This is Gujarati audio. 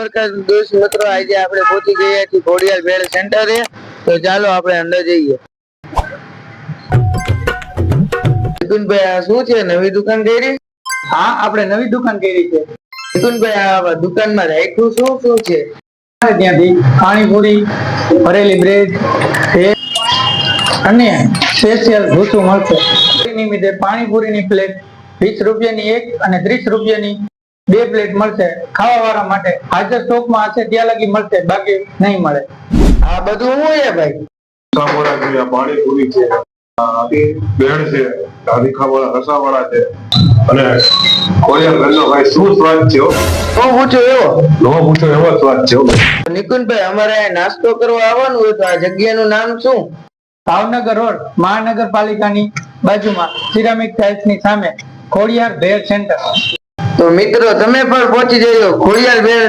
દ્વારકા દોસ્ત મિત્રો, આજે આપણે પહોંચી ગયા છીએ ખોડિયાર ભેળ સેન્ટરે। તો ચાલો આપણે અંદર જઈએ। નિકુંજભાઈ, આ શું છે? નવી દુકાન કરી? હા, આપણે નવી દુકાન કરી છે। નિકુંજભાઈ, આ દુકાનમાં રાખ્યું શું શું છે? ત્યાંથી પાણીપુરી, ભરેલી બ્રેડ અને સ્પેશિયલ ભૂસું મળશે। નિમિત્તે પાણીપુરીની પ્લેટ 20 રૂપિયાની એક અને 30 રૂપિયાની 2 પ્લેટ મળશે। ખાવા વાળા માટે હાજર સ્ટોકમાં હશે ત્યાં લગી મળશે, બાકી નહીં મળે। આ બધું શું છે ભાઈ? પાણીપુરી છે, બેડ છે, તીખાવાળા રસાવાળા છે અને ખોડિયાર ભેળનો ભાઈ શું સ્વાદ છે! તો પૂછો એવો નો પૂછો એવો સ્વાદ છે। નિકુંજભાઈ, અમારે અહીં નાસ્તો કરવા આવવાનું હોય તો આ જગ્યાનું નામ શું? ભાવનગર રોડ, મહાનગરપાલિકાની બાજુમાં, સિરામિક ટાઇલ્સની સામે, ખોડિયાર ભેળ સેન્ટર। તો મિત્રો, તમે પણ પહોંચી જજો ખોડિયાર ભેળ